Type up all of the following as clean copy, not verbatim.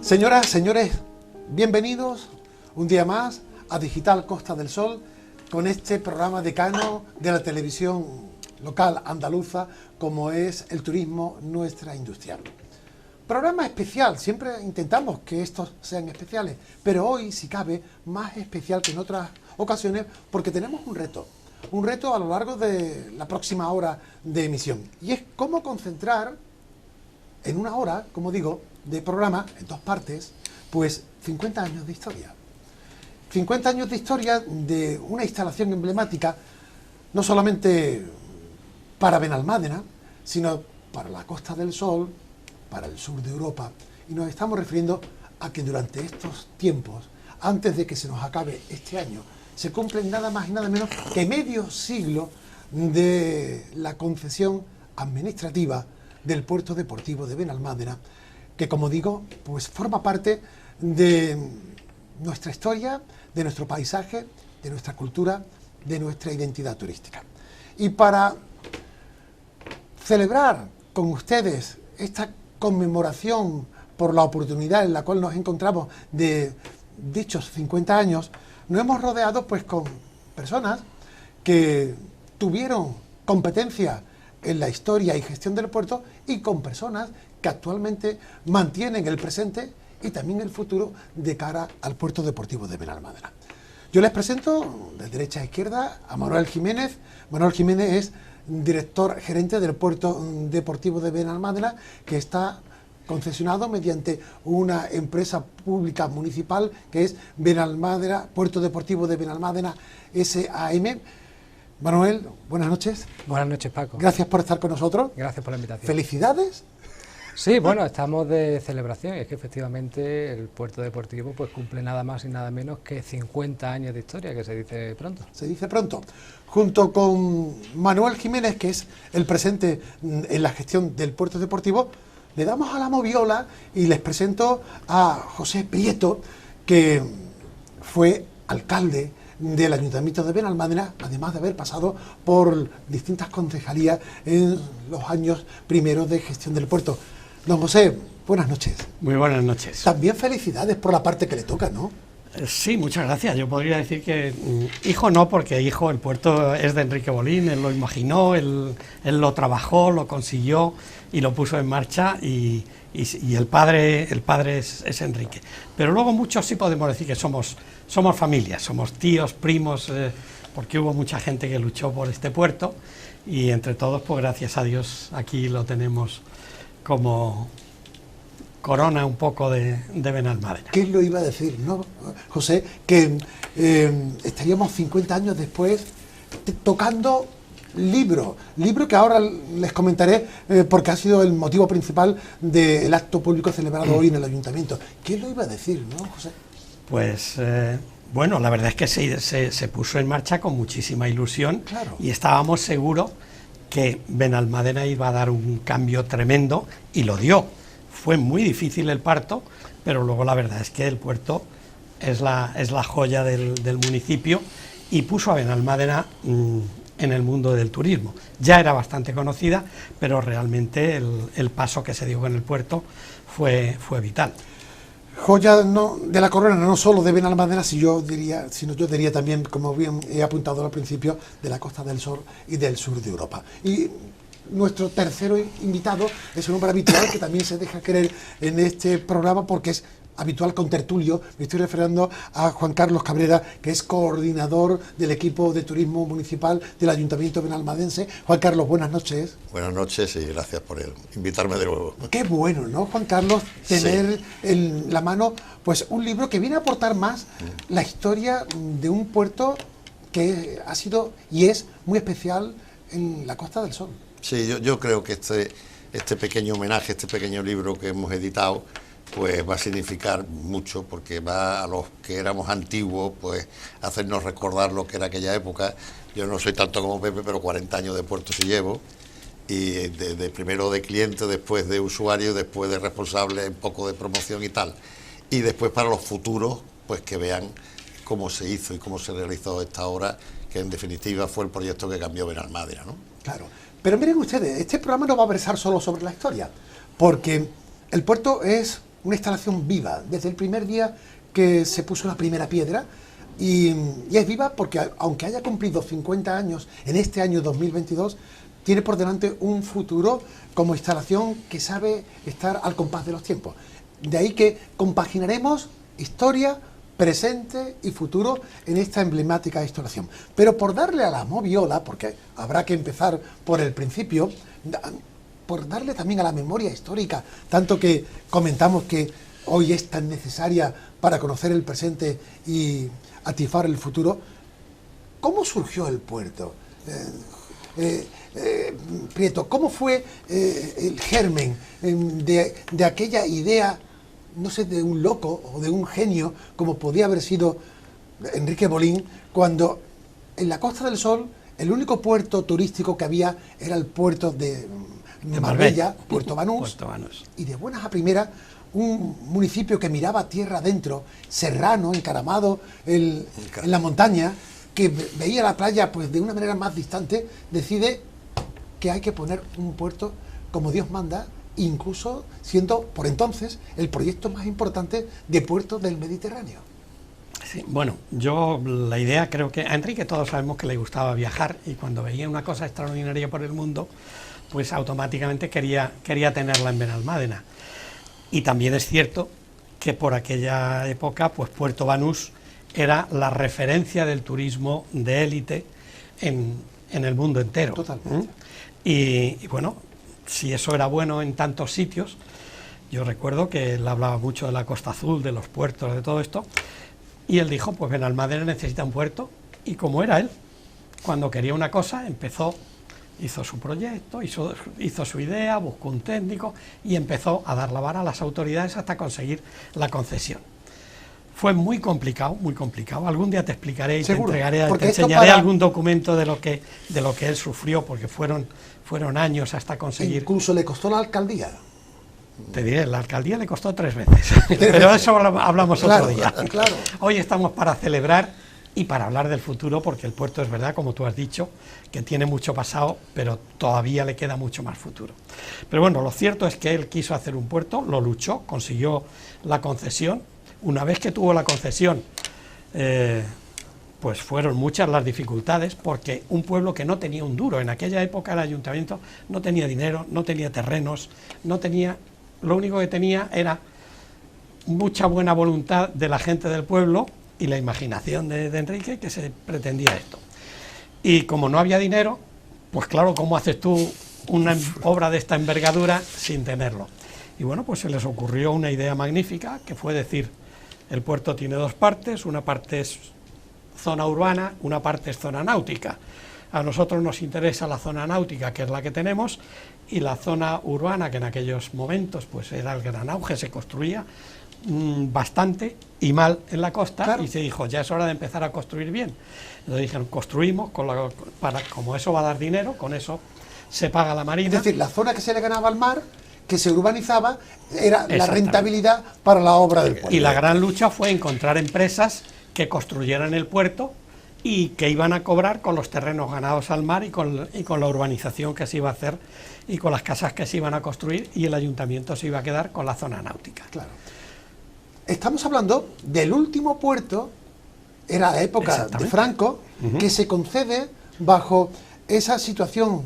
Señoras, señores, bienvenidos un día más a Digital Costa del Sol con este programa decano de la televisión local andaluza como es el turismo, nuestra industria. Programa especial, siempre intentamos que estos sean especiales, pero hoy, si cabe, más especial que en otras ocasiones porque tenemos un reto a lo largo de la próxima hora de emisión, y es cómo concentrar en una hora, como digo, de programa, en dos partes, pues 50 años de historia. 50 años de historia de una instalación emblemática, no solamente para Benalmádena, sino para la Costa del Sol, para el sur de Europa. Y nos estamos refiriendo a que durante estos tiempos, antes de que se nos acabe este año, se cumplen nada más y nada menos que medio siglo de la concesión administrativa del puerto deportivo de Benalmádena, que, como digo, pues forma parte de nuestra historia, de nuestro paisaje, de nuestra cultura, de nuestra identidad turística. Y para celebrar con ustedes esta conmemoración por la oportunidad en la cual nos encontramos de dichos 50 años, nos hemos rodeado pues con personas que tuvieron competencia en la historia y gestión del puerto y con personas que actualmente mantienen el presente y también el futuro de cara al puerto deportivo de Benalmádena. Yo les presento de derecha a izquierda a Manuel Jiménez. Manuel Jiménez es director gerente del puerto deportivo de Benalmádena, que está concesionado mediante una empresa pública municipal que es Benalmádena, Puerto Deportivo de Benalmádena SAM. Manuel, buenas noches. Buenas noches, Paco. Gracias por estar con nosotros. Gracias por la invitación. ¿Felicidades? Sí, bueno, estamos de celebración y es que efectivamente el puerto deportivo pues cumple nada más y nada menos que 50 años de historia, que se dice pronto. Se dice pronto. Junto con Manuel Jiménez, que es el presente en la gestión del puerto deportivo, le damos a la moviola y les presento a José Prieto, que fue alcalde del Ayuntamiento de Benalmádena, además de haber pasado por distintas concejalías en los años primeros de gestión del puerto. Don José, buenas noches. Muy buenas noches. También felicidades por la parte que le toca, ¿no? Sí, muchas gracias. Yo podría decir que hijo no, porque hijo, el puerto es de Enrique Bolín, él lo imaginó, él lo trabajó, lo consiguió y lo puso en marcha y el padre es Enrique. Pero luego muchos sí podemos decir que somos familia, somos tíos, primos, porque hubo mucha gente que luchó por este puerto y entre todos, pues gracias a Dios, aquí lo tenemos como corona un poco de Benalmádena. ¿Qué lo iba a decir, no, José? Que estaríamos 50 años después tocando libro que ahora les comentaré porque ha sido el motivo principal del acto público celebrado hoy en el Ayuntamiento. ¿Qué lo iba a decir, no, José? Pues bueno, la verdad es que se puso en marcha con muchísima ilusión. Claro. Y estábamos seguros que Benalmádena iba a dar un cambio tremendo y lo dio. Fue muy difícil el parto, pero luego la verdad es que el puerto es la joya del municipio y puso a Benalmádena en el mundo del turismo. Ya era bastante conocida, pero realmente el paso que se dio con el puerto fue vital. Joya de la corona, no solo de Benalmádena, sino yo diría también, como bien he apuntado al principio, de la Costa del Sol y del sur de Europa. Y nuestro tercero invitado es un hombre habitual que también se deja querer en este programa porque es habitual contertulio. Me estoy refiriendo a Juan Carlos Cabrera, que es coordinador del equipo de turismo municipal del Ayuntamiento benalmadense. Juan Carlos, buenas noches. Buenas noches y gracias por invitarme de nuevo. Qué bueno, ¿no, Juan Carlos? Tener en la mano pues un libro que viene a aportar más la historia de un puerto que ha sido y es muy especial en la Costa del Sol. Sí, yo creo que este pequeño homenaje, este pequeño libro que hemos editado, pues va a significar mucho, porque va a los que éramos antiguos, pues hacernos recordar lo que era aquella época. Yo no soy tanto como Pepe, pero 40 años de puerto sí llevo, y primero de cliente, después de usuario, después de responsable, un poco de promoción y tal. Y después para los futuros, pues que vean cómo se hizo y cómo se realizó esta obra, que en definitiva fue el proyecto que cambió Benalmádena, ¿no? Claro, pero miren ustedes, este programa no va a versar solo sobre la historia, porque el puerto es una instalación viva, desde el primer día que se puso la primera piedra, y es viva porque aunque haya cumplido 50 años en este año 2022, tiene por delante un futuro como instalación que sabe estar al compás de los tiempos. De ahí que compaginaremos historia, presente y futuro en esta emblemática instalación. Pero por darle a la moviola, porque habrá que empezar por el principio, por darle también a la memoria histórica, tanto que comentamos que hoy es tan necesaria para conocer el presente y atisbar el futuro, ¿cómo surgió el puerto? Prieto, ¿cómo fue el germen de aquella idea, no sé, de un loco o de un genio, como podía haber sido Enrique Bolín, cuando en la Costa del Sol el único puerto turístico que había era el puerto de Marbella, Puerto Banús, y de buenas a primeras, un municipio que miraba tierra adentro, serrano, encaramado en la montaña, que veía la playa pues de una manera más distante, decide que hay que poner un puerto como Dios manda, incluso siendo por entonces el proyecto más importante de puertos del Mediterráneo. Sí, bueno, yo la idea creo que a Enrique todos sabemos que le gustaba viajar, y cuando veía una cosa extraordinaria por el mundo, pues automáticamente quería tenerla en Benalmádena. Y también es cierto que por aquella época pues Puerto Banús era la referencia del turismo de élite en el mundo entero. Totalmente. Y bueno, si eso era bueno en tantos sitios, yo recuerdo que él hablaba mucho de la Costa Azul, de los puertos, de todo esto, y él dijo, pues Benalmádena necesita un puerto, y como era él, cuando quería una cosa, hizo su proyecto, hizo su idea, buscó un técnico y empezó a dar la vara a las autoridades hasta conseguir la concesión. Fue muy complicado, muy complicado. Algún día te explicaré y seguro, te enseñaré algún documento de lo que él sufrió, porque fueron años hasta conseguir. Incluso le costó la alcaldía. Te diré, la alcaldía le costó 3 veces, pero eso hablamos otro día. Claro. Hoy estamos para celebrar y para hablar del futuro, porque el puerto es verdad, como tú has dicho, que tiene mucho pasado, pero todavía le queda mucho más futuro. Pero bueno, lo cierto es que él quiso hacer un puerto, lo luchó, consiguió la concesión. Una vez que tuvo la concesión, pues fueron muchas las dificultades, porque un pueblo que no tenía un duro, en aquella época el ayuntamiento no tenía dinero, no tenía terrenos, lo único que tenía era mucha buena voluntad de la gente del pueblo y la imaginación de Enrique, que se pretendía esto. Y como no había dinero, pues claro, ¿cómo haces tú una obra de esta envergadura sin tenerlo? Y bueno, pues se les ocurrió una idea magnífica, que fue decir, el puerto tiene 2 partes, una parte es zona urbana, una parte es zona náutica. A nosotros nos interesa la zona náutica, que es la que tenemos, y la zona urbana, que en aquellos momentos pues era el gran auge, se construía bastante y mal en la costa, claro. Y se dijo, ya es hora de empezar a construir bien. Entonces dijeron, construimos, como eso va a dar dinero, con eso se paga la marina. Es decir, la zona que se le ganaba al mar, que se urbanizaba, era la rentabilidad para la obra del puerto. Y la gran lucha fue encontrar empresas que construyeran el puerto y que iban a cobrar con los terrenos ganados al mar y con la urbanización que se iba a hacer y con las casas que se iban a construir, y el ayuntamiento se iba a quedar con la zona náutica. Claro. Estamos hablando del último puerto, era la época de Franco, que se concede bajo esa situación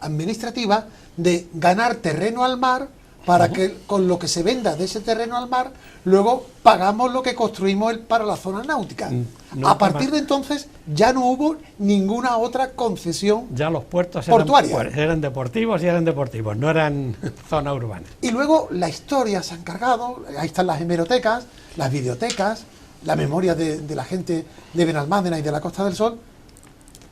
administrativa de ganar terreno al mar, para que con lo que se venda de ese terreno al mar, luego pagamos lo que construimos para la zona náutica. A partir de entonces ya no hubo ninguna otra concesión. Ya los puertos eran deportivos, no eran zona urbana. Y luego la historia se ha encargado, ahí están las hemerotecas, las videotecas, la memoria de la gente de Benalmádena y de la Costa del Sol.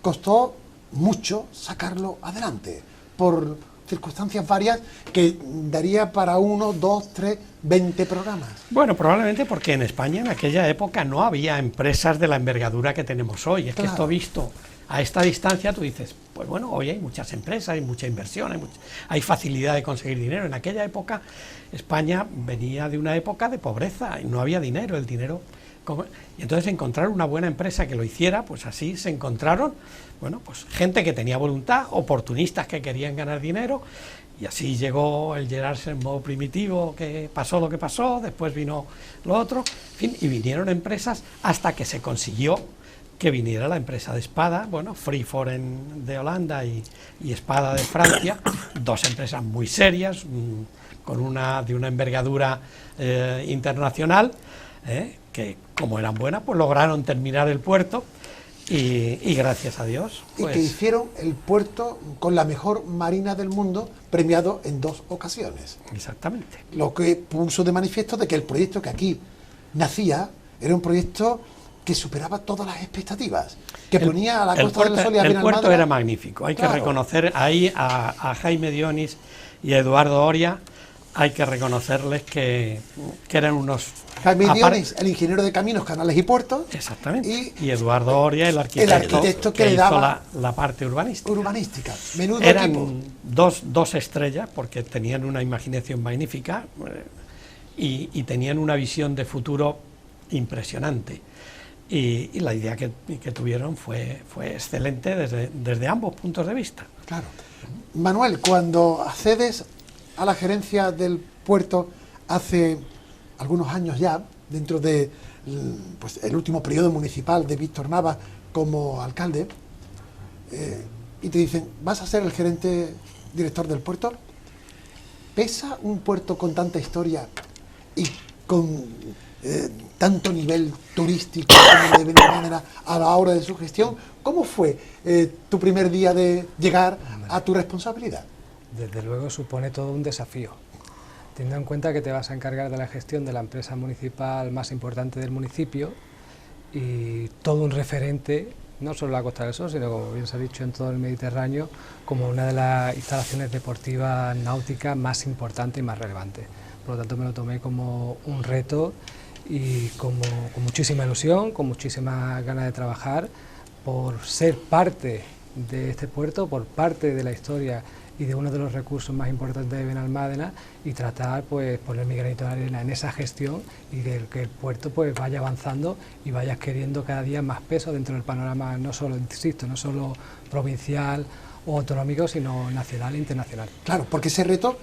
Costó mucho sacarlo adelante, por circunstancias varias que daría para 1, 2, 3, 20 programas. Bueno, probablemente porque en España en aquella época no había empresas de la envergadura que tenemos hoy. Es claro. Que esto visto a esta distancia, tú dices, pues bueno, hoy hay muchas empresas, hay mucha inversión, hay facilidad de conseguir dinero. En aquella época España venía de una época de pobreza y no había dinero, y entonces encontrar una buena empresa que lo hiciera, pues así se encontraron, bueno, pues gente que tenía voluntad, oportunistas que querían ganar dinero, Y así llegó el Gerards en modo primitivo, que pasó lo que pasó, después vino lo otro, en fin, y vinieron empresas hasta que se consiguió que viniera la empresa de espada, bueno, Freeforen de Holanda y Espada de Francia, dos empresas muy serias, de una envergadura internacional, que como eran buenas, pues lograron terminar el puerto. Y gracias a Dios. Pues, y que hicieron el puerto con la mejor marina del mundo, premiado en 2 ocasiones. Exactamente. Lo que puso de manifiesto de que el proyecto que aquí nacía era un proyecto que superaba todas las expectativas, que ponía a la Costa del Sol y a el puerto Benalmádena. era magnífico. Hay que reconocer ahí a Jaime Dionis y a Eduardo Oria, hay que reconocerles que eran unos... Jaime Dionis, el ingeniero de caminos, canales y puertos. Exactamente. Y Eduardo Oria, el arquitecto que le hizo daba la parte urbanística. Menudo eran equipo. Dos estrellas, porque tenían una imaginación magnífica y tenían una visión de futuro impresionante. Y la idea que tuvieron fue excelente desde ambos puntos de vista. Claro. Manuel, cuando accedes a la gerencia del puerto hace algunos años ya, dentro de pues, el último periodo municipal de Víctor Nava como alcalde, y te dicen, ¿vas a ser el gerente director del puerto? ¿Pesa un puerto con tanta historia y con tanto nivel turístico como de Benalmádena a la hora de su gestión? ¿Cómo fue tu primer día de llegar a tu responsabilidad? Desde luego supone todo un desafío, teniendo en cuenta que te vas a encargar de la gestión de la empresa municipal más importante del municipio y todo un referente, no solo en la Costa del Sol, sino, como bien se ha dicho, en todo el Mediterráneo, como una de las instalaciones deportivas náuticas más importantes y más relevantes. Por lo tanto, me lo tomé como un reto y con muchísima ilusión, con muchísimas ganas de trabajar, por ser parte de este puerto, por parte de la historia y de uno de los recursos más importantes de Benalmádena, y tratar, pues, poner mi granito de arena en esa gestión y que el puerto pues vaya avanzando y vaya adquiriendo cada día más peso dentro del panorama, no solo, insisto, no solo provincial o autonómico, sino nacional e internacional. Claro, porque ese reto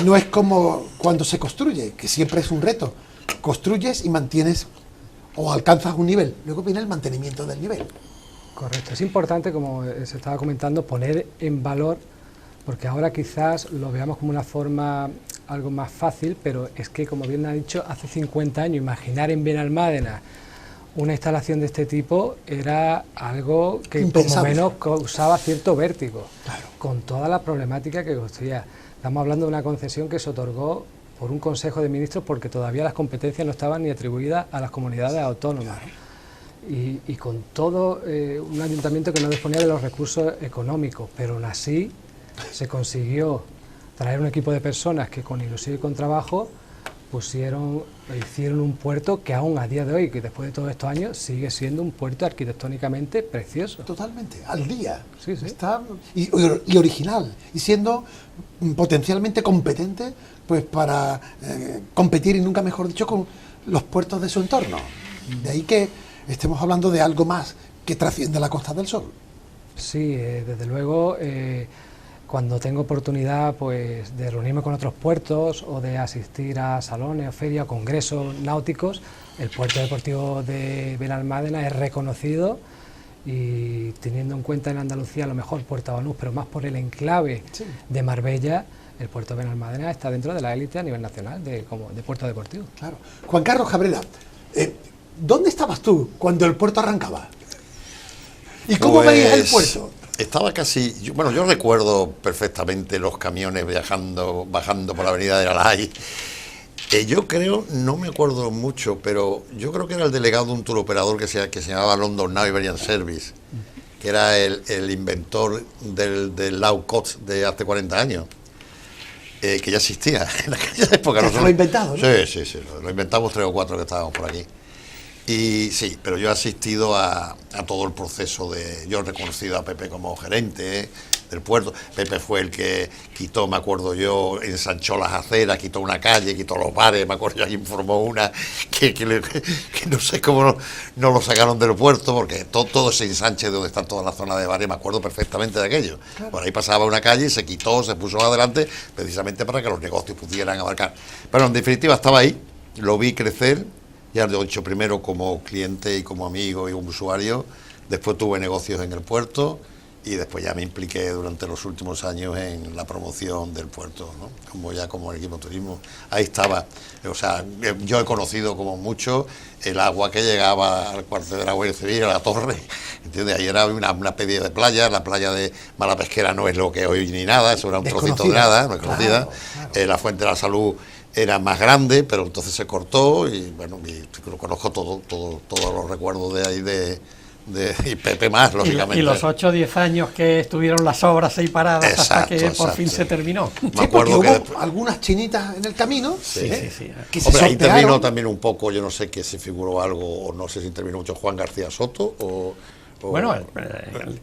no es como cuando se construye, que siempre es un reto. Construyes y mantienes o alcanzas un nivel, luego viene el mantenimiento del nivel. Correcto, es importante, como se estaba comentando, poner en valor, porque ahora quizás lo veamos como una forma algo más fácil, pero es que, como bien ha dicho, hace 50 años, imaginar en Benalmádena una instalación de este tipo era algo que impensable, por lo menos causaba cierto vértigo, claro, con toda la problemática que construía. Estamos hablando de una concesión que se otorgó por un Consejo de Ministros porque todavía las competencias no estaban ni atribuidas a las comunidades autónomas. Claro. Y con todo un ayuntamiento que no disponía de los recursos económicos, pero aún así se consiguió traer un equipo de personas que con ilusión y con trabajo hicieron un puerto que aún a día de hoy, que después de todos estos años, sigue siendo un puerto arquitectónicamente precioso. Totalmente, al día. Sí, sí. Está, y original, y siendo potencialmente competente pues para competir, y nunca mejor dicho, con los puertos de su entorno. De ahí que estemos hablando de algo más que trasciende la Costa del Sol. Sí, desde luego, cuando tengo oportunidad pues de reunirme con otros puertos o de asistir a salones o ferias o congresos náuticos, el puerto deportivo de Benalmádena es reconocido, y teniendo en cuenta en Andalucía a lo mejor Puerto Banús, pero más por el enclave de Marbella, el puerto de Benalmádena está dentro de la élite a nivel nacional de puerto deportivo. Claro. Juan Carlos Cabrera, ¿dónde estabas tú cuando el puerto arrancaba? ¿Y cómo veías el puerto? Estaba casi... yo recuerdo perfectamente los camiones bajando por la avenida de la Lay. Yo creo, no me acuerdo mucho, pero yo creo que era el delegado de un turoperador que se llamaba London Now Iberian Service, que era el inventor del low cost de hace 40 años, que ya existía en aquella época. ¿Estaba inventado, no? Sí, lo inventamos 3 o 4 que estábamos por aquí. Y sí, pero yo he asistido a todo el proceso yo he reconocido a Pepe como gerente del puerto. Pepe fue el que quitó, me acuerdo yo, ensanchó las aceras, quitó una calle, quitó los bares, me acuerdo yo, ahí informó una que no sé cómo no lo sacaron del puerto, porque todo ese ensanche de donde está toda la zona de bares, me acuerdo perfectamente de aquello. Claro. Por ahí pasaba una calle, se quitó, se puso adelante, precisamente para que los negocios pudieran abarcar. Pero en definitiva estaba ahí, lo vi crecer. Ya lo he hecho primero como cliente y como amigo y como usuario, después tuve negocios en el puerto y después ya me impliqué durante los últimos años en la promoción del puerto, ¿no? Como el equipo de turismo. Ahí estaba, o sea, yo he conocido como mucho el agua que llegaba al cuartel de la Guardia Civil, a la torre, ¿entiendes? Ahí era una pedida de playa, la playa de Malapesquera no es lo que hoy ni nada, eso era un trocito de nada, no es conocida. Claro. La Fuente de la Salud era más grande, pero entonces se cortó y bueno, lo conozco todos los recuerdos de ahí y Pepe más, lógicamente. Y los 8 o 10 años que estuvieron las obras ahí paradas, exacto, hasta que por fin se terminó. Me acuerdo que hubo algunas chinitas en el camino. Sí. Que hombre, ahí terminó también un poco, yo no sé que se figuró algo, o no sé si intervino mucho Juan García Soto bueno,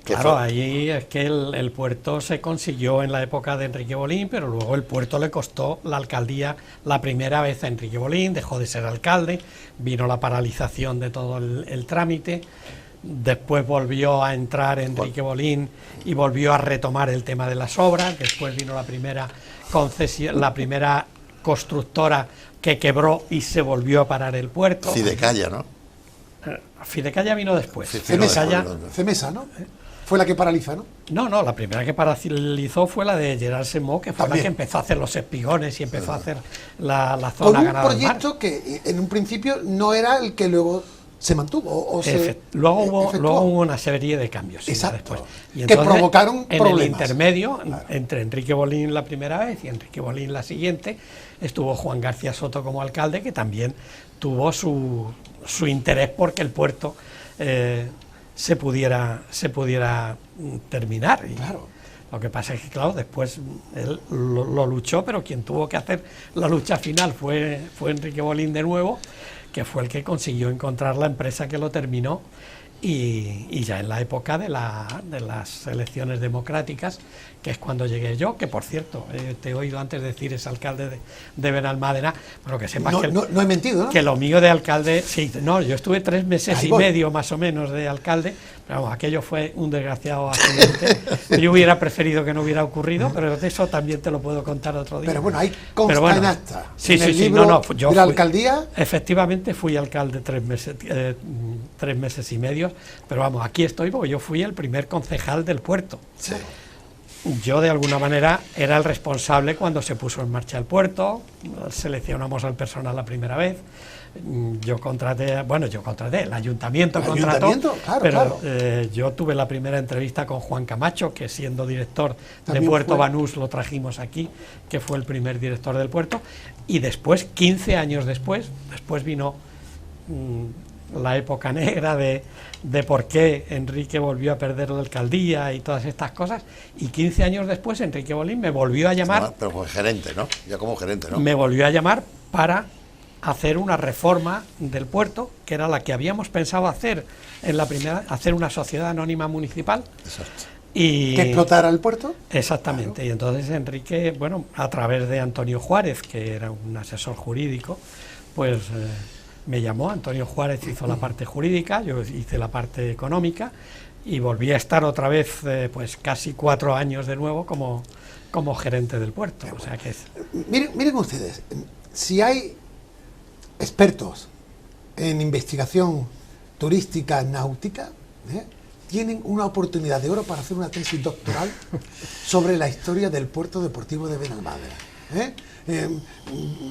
claro, ahí es que el puerto se consiguió en la época de Enrique Bolín, pero luego el puerto le costó la alcaldía la primera vez a Enrique Bolín, dejó de ser alcalde, vino la paralización de todo el trámite, después volvió a entrar Enrique Bolín y volvió a retomar el tema de las obras, después vino la primera concesión, la primera constructora que quebró y se volvió a parar el puerto. Fidecalla, ¿no? Fidecalla vino después. Cemesa, ¿no? Fue la que paraliza, ¿no? No, la primera que paralizó fue la de Gerard Semó, que fue la que empezó a hacer los espigones y empezó a hacer la zona ganada. Con un proyecto que en un principio no era el que luego se mantuvo. Luego hubo una serie de cambios. Exacto. Después. Y entonces, que provocaron en problemas. El intermedio, claro, entre Enrique Bolín la primera vez y Enrique Bolín la siguiente, estuvo Juan García Soto como alcalde, que también tuvo su interés porque el puerto se pudiera terminar. Claro. Lo que pasa es que, claro, después él lo luchó, pero quien tuvo que hacer la lucha final fue Enrique Bolín de nuevo, que fue el que consiguió encontrar la empresa que lo terminó. Y ya en la época de las elecciones democráticas, que es cuando llegué yo, que por cierto, te he oído antes decir es alcalde de Benalmádena, pero que sepas no he mentido, ¿no? Que lo mío de alcalde, sí, no, yo estuve 3 meses y medio más o menos de alcalde, pero vamos, aquello fue un desgraciado accidente. Yo hubiera preferido que no hubiera ocurrido, pero de eso también te lo puedo contar otro día. Pero bueno, hay consta en acta. Sí, yo de la alcaldía. Efectivamente fui alcalde 3 meses y medio, pero vamos, aquí estoy porque yo fui el primer concejal del puerto. Sí. Yo de alguna manera era el responsable cuando se puso en marcha el puerto, seleccionamos al personal la primera vez, yo contraté, el ayuntamiento contrató, pero yo tuve la primera entrevista con Juan Camacho, que siendo director de Puerto Banús lo trajimos aquí, que fue el primer director del puerto, y después, 15 años después vino la época negra de por qué Enrique volvió a perder la alcaldía y todas estas cosas, y 15 años después Enrique Bolín me volvió a llamar, pero como gerente, ¿no? Ya como gerente, ¿no? Me volvió a llamar para hacer una reforma del puerto, que era la que habíamos pensado hacer en la primera, hacer una sociedad anónima municipal. Exacto. Y ¿que explotara el puerto? Exactamente, claro. Y entonces Enrique, bueno, a través de Antonio Juárez, que era un asesor jurídico, pues me llamó. Antonio Juárez hizo la parte jurídica, yo hice la parte económica, y volví a estar otra vez, pues casi 4 años de nuevo como gerente del puerto. O sea que miren ustedes, si hay expertos en investigación turística náutica, tienen una oportunidad de oro para hacer una tesis doctoral sobre la historia del puerto deportivo de Benalmádena.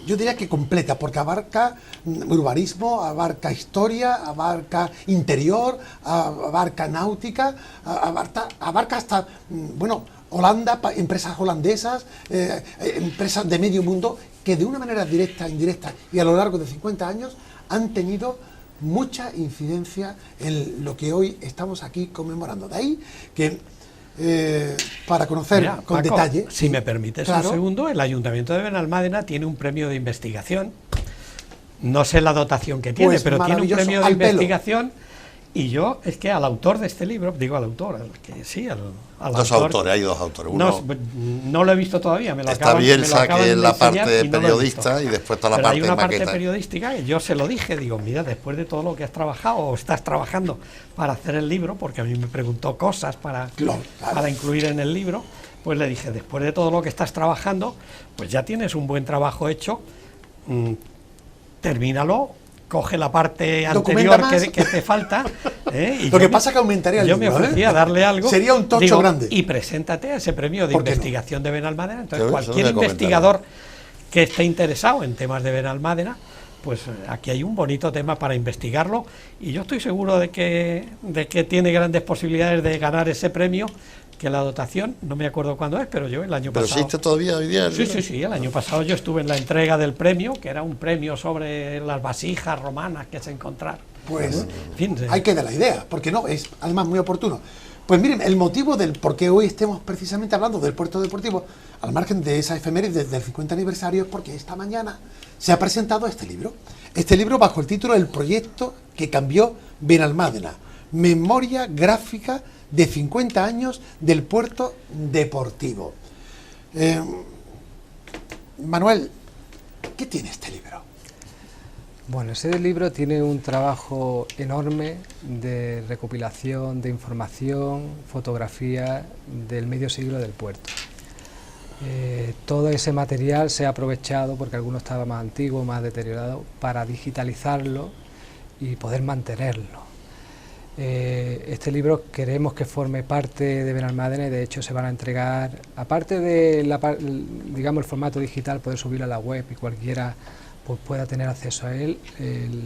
Yo diría que completa, porque abarca urbanismo, abarca historia, abarca interior, abarca náutica, abarca hasta, Holanda, empresas holandesas, empresas de medio mundo, que de una manera directa, indirecta y a lo largo de 50 años han tenido mucha incidencia en lo que hoy estamos aquí conmemorando. De ahí que para conocer con Paco, detalle. Si me permites, claro, un segundo, el Ayuntamiento de Benalmádena tiene un premio de investigación No sé la dotación que tiene, Pues pero tiene un premio de al pelo. investigación. Y yo, es que al autor de este libro, digo al autor, al Dos autor, autores, hay dos autores. Uno, no lo he visto todavía, me lo está acaban, Bielsa, me lo acaban que es de la enseñar parte y no lo he periodista, visto. y después está la Pero parte hay una parte maqueta. periodística que yo se lo dije, digo, mira, después de todo lo que has trabajado o estás trabajando para hacer el libro, porque a mí me preguntó cosas para incluir en el libro, pues le dije, después de todo lo que estás trabajando, pues ya tienes un buen trabajo hecho, termínalo, coge la parte anterior que te falta. Y lo que pasa es que aumentaría el libro. Yo me ofrecía darle algo. Sería un tocho grande. Y preséntate a ese premio de investigación de Benalmádena. Entonces, cualquier no investigador que esté interesado en temas de Benalmádena, pues aquí hay un bonito tema para investigarlo. Y yo estoy seguro de que tiene grandes posibilidades de ganar ese premio. Que la dotación, no me acuerdo cuándo es, pero yo el año pasado... ¿Pero existe todavía hoy día? Sí, el año pasado yo estuve en la entrega del premio, que era un premio sobre las vasijas romanas que se encontraron. Pues en fin, ahí queda la idea, porque no, es además muy oportuno. Pues miren, el motivo del por qué hoy estemos precisamente hablando del puerto deportivo, al margen de esa efeméride del 50 aniversario, es porque esta mañana se ha presentado este libro bajo el título El proyecto que cambió Benalmádena, memoria gráfica de 50 años del puerto deportivo. Manuel, ¿qué tiene este libro? Bueno, ese libro tiene un trabajo enorme de recopilación de información, fotografía del medio siglo del puerto. Todo ese material se ha aprovechado, porque alguno estaba más antiguo, más deteriorado, para digitalizarlo y poder mantenerlo. Este libro queremos que forme parte de Benalmádena y de hecho se van a entregar, aparte de digamos el formato digital, poder subirlo a la web y cualquiera pues pueda tener acceso a él,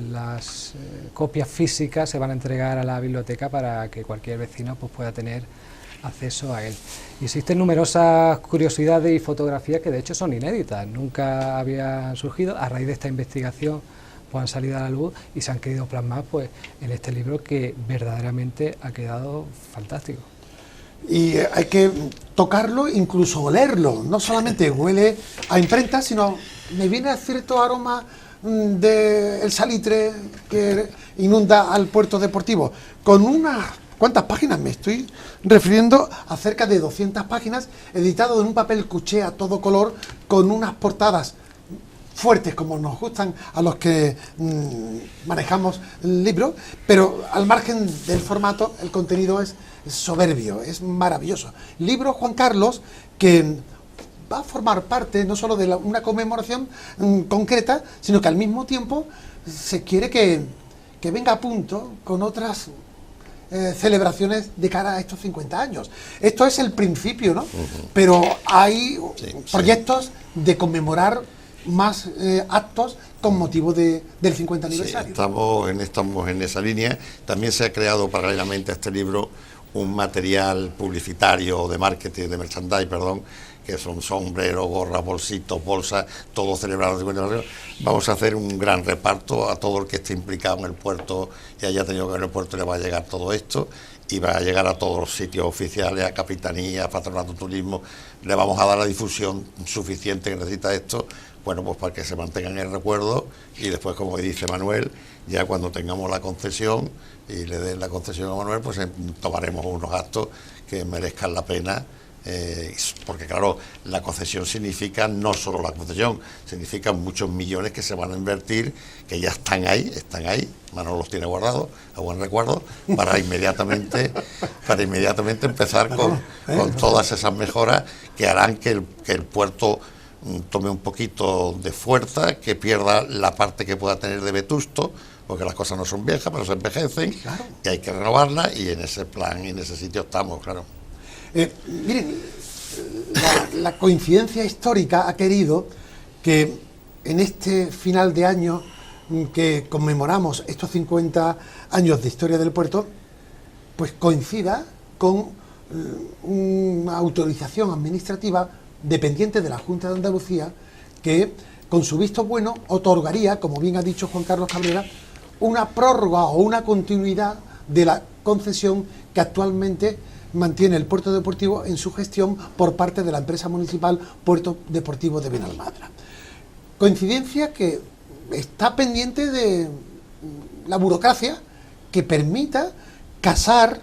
las copias físicas se van a entregar a la biblioteca para que cualquier vecino pues pueda tener acceso a él. Y existen numerosas curiosidades y fotografías que de hecho son inéditas, nunca había surgido. A raíz de esta investigación pues han salido a la luz y se han querido plasmar pues en este libro, que verdaderamente ha quedado fantástico. Y hay que tocarlo, incluso olerlo, no solamente huele a imprenta, sino me viene cierto aroma del salitre que inunda al puerto deportivo, con unas cuantas páginas, me estoy refiriendo a cerca de 200 páginas, editado en un papel cuché a todo color, con unas portadas fuertes como nos gustan a los que manejamos el libro, pero al margen del formato el contenido es soberbio, es maravilloso. Libro, Juan Carlos, que va a formar parte no solo de una conmemoración concreta, sino que al mismo tiempo se quiere que venga a punto con otras celebraciones de cara a estos 50 años. Esto es el principio, ¿no? Pero hay proyectos de conmemorar más actos con motivo del 50 aniversario. Sí, estamos en esa línea. También se ha creado paralelamente a este libro un material publicitario de marketing, de merchandise, perdón, que son sombreros, gorras, bolsitos, bolsas, todo celebrado el 50 aniversario. Vamos a hacer un gran reparto a todo el que esté implicado en el puerto y haya tenido que ver en el puerto, le va a llegar todo esto y va a llegar a todos los sitios oficiales, a Capitanía, a Patronato de Turismo. Le vamos a dar la difusión suficiente que necesita esto, bueno, pues para que se mantengan en el recuerdo y después, como dice Manuel, ya cuando tengamos la concesión y le den la concesión a Manuel, pues tomaremos unos actos que merezcan la pena, porque claro, la concesión significa no solo la concesión, significa muchos millones que se van a invertir, que ya están ahí, Manuel los tiene guardados, a buen recuerdo, para inmediatamente empezar con todas esas mejoras que harán que el puerto tome un poquito de fuerza, que pierda la parte que pueda tener de vetusto, porque las cosas no son viejas, pero se envejecen, claro, y hay que renovarlas, y en ese plan y en ese sitio estamos, claro. Miren, la coincidencia histórica ha querido que en este final de año que conmemoramos estos 50 años de historia del puerto, pues coincida con una autorización administrativa dependiente de la Junta de Andalucía, que con su visto bueno otorgaría, como bien ha dicho Juan Carlos Cabrera, una prórroga o una continuidad de la concesión que actualmente mantiene el puerto deportivo en su gestión por parte de la empresa municipal Puerto Deportivo de Benalmádena. Coincidencia que está pendiente de la burocracia que permita casar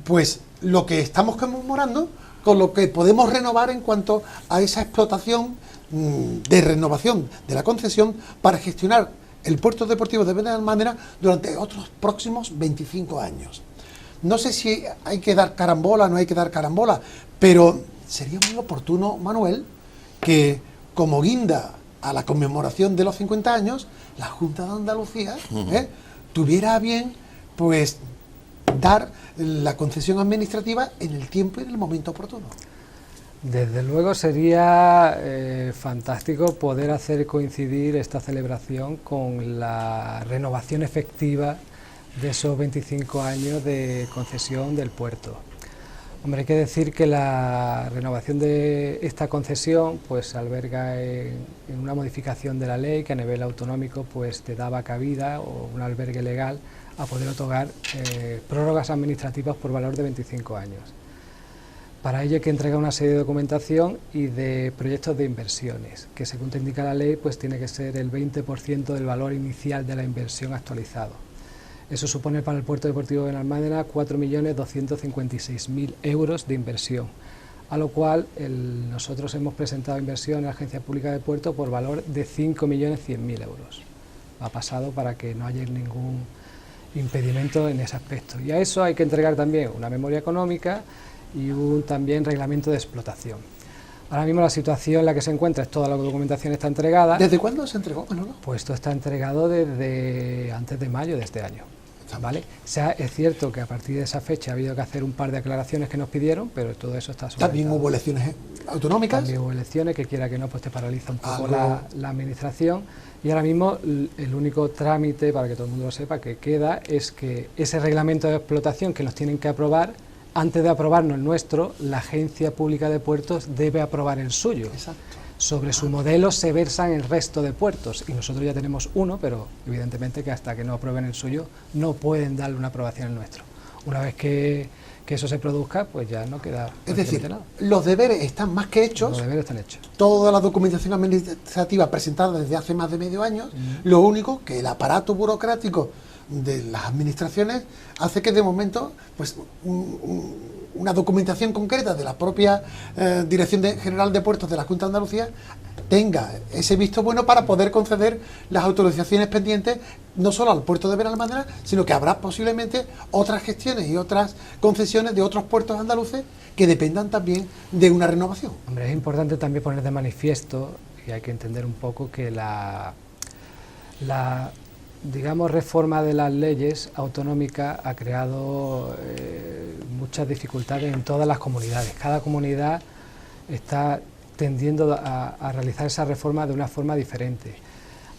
pues lo que estamos conmemorando con lo que podemos renovar en cuanto a esa explotación de renovación de la concesión para gestionar el puerto deportivo de Benalmádena durante otros próximos 25 años. No sé si hay que dar carambola o no hay que dar carambola, pero sería muy oportuno, Manuel, que como guinda a la conmemoración de los 50 años, la Junta de Andalucía tuviera a bien pues dar la concesión administrativa en el tiempo y en el momento oportuno. Desde luego sería fantástico poder hacer coincidir esta celebración con la renovación efectiva de esos 25 años de concesión del puerto. Hombre, hay que decir que la renovación de esta concesión pues alberga en una modificación de la ley que a nivel autonómico pues te daba cabida o un albergue legal a poder otorgar prórrogas administrativas por valor de 25 años. Para ello hay que entregar una serie de documentación y de proyectos de inversiones, que según te indica la ley pues tiene que ser el 20% del valor inicial de la inversión actualizado. Eso supone para el puerto deportivo de Benalmádena 4.256.000 euros de inversión, a lo cual nosotros hemos presentado inversión en la Agencia Pública de Puerto por valor de 5.100.000 euros. Ha pasado para que no haya ningún impedimento en ese aspecto. Y a eso hay que entregar también una memoria económica y también reglamento de explotación. Ahora mismo la situación en la que se encuentra es toda la documentación está entregada. ¿Desde cuándo se entregó, Manolo? Pues esto está entregado desde antes de mayo de este año. ¿Vale? O sea, es cierto que a partir de esa fecha ha habido que hacer un par de aclaraciones que nos pidieron, pero todo eso está solventado. ¿También hubo elecciones autonómicas? También hubo elecciones, que quiera que no, pues te paraliza un poco la administración. Y ahora mismo el único trámite, para que todo el mundo lo sepa, que queda es que ese reglamento de explotación que nos tienen que aprobar, antes de aprobarnos el nuestro, la Agencia Pública de Puertos debe aprobar el suyo. Exacto. Sobre su modelo se versan el resto de puertos y nosotros ya tenemos uno, pero evidentemente que hasta que no aprueben el suyo no pueden darle una aprobación al nuestro. Una vez que eso se produzca, pues ya no queda es decir, nada. Los deberes están más que hechos. Los deberes están hechos. Toda la documentación administrativa presentada desde hace más de medio año, lo único que el aparato burocrático de las administraciones hace que de momento pues una documentación concreta de la propia Dirección General de Puertos de la Junta de Andalucía tenga ese visto bueno para poder conceder las autorizaciones pendientes no solo al puerto de Benalmádena, sino que habrá posiblemente otras gestiones y otras concesiones de otros puertos andaluces que dependan también de una renovación. Hombre, es importante también poner de manifiesto, y hay que entender un poco que la digamos, reforma de las leyes autonómicas ha creado muchas dificultades en todas las comunidades. Cada comunidad está tendiendo a realizar esa reforma de una forma diferente.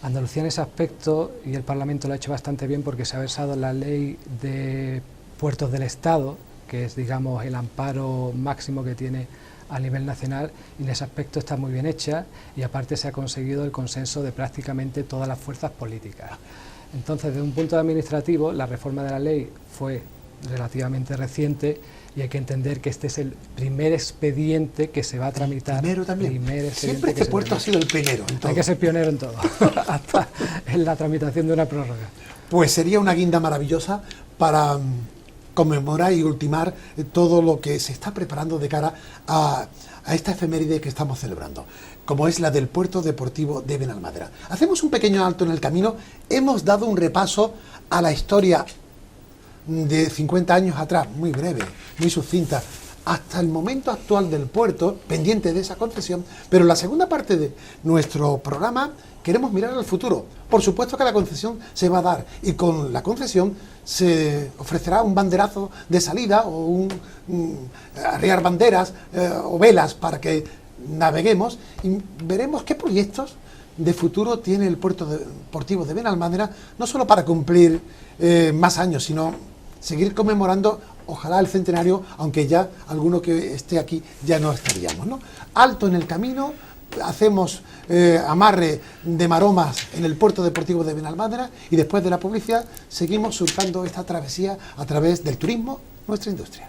Andalucía en ese aspecto, y el Parlamento lo ha hecho bastante bien porque se ha versado en la ley de puertos del Estado, que es, digamos, el amparo máximo que tiene a nivel nacional, y en ese aspecto está muy bien hecha, y aparte se ha conseguido el consenso de prácticamente todas las fuerzas políticas. Entonces, desde un punto administrativo, la reforma de la ley fue relativamente reciente y hay que entender que este es el primer expediente que se va a tramitar. Primero también. Siempre este puerto ha sido el primero. Hay que ser pionero en todo, hasta en la tramitación de una prórroga. Pues sería una guinda maravillosa para conmemorar y ultimar todo lo que se está preparando de cara a esta efeméride que estamos celebrando, como es la del puerto deportivo de Benalmádena. Hacemos un pequeño alto en el camino. Hemos dado un repaso a la historia de 50 años atrás, muy breve, muy sucinta, hasta el momento actual del puerto, pendiente de esa concesión, pero en la segunda parte de nuestro programa queremos mirar al futuro. Por supuesto que la concesión se va a dar y con la concesión se ofrecerá un banderazo de salida o arriar banderas o velas para que naveguemos y veremos qué proyectos de futuro tiene el puerto deportivo de Benalmádena, no solo para cumplir más años, sino seguir conmemorando, ojalá el centenario, aunque ya alguno que esté aquí ya no estaríamos, ¿no? Alto en el camino, hacemos amarre de maromas en el puerto deportivo de Benalmádena y después de la publicidad seguimos surcando esta travesía a través del turismo, nuestra industria.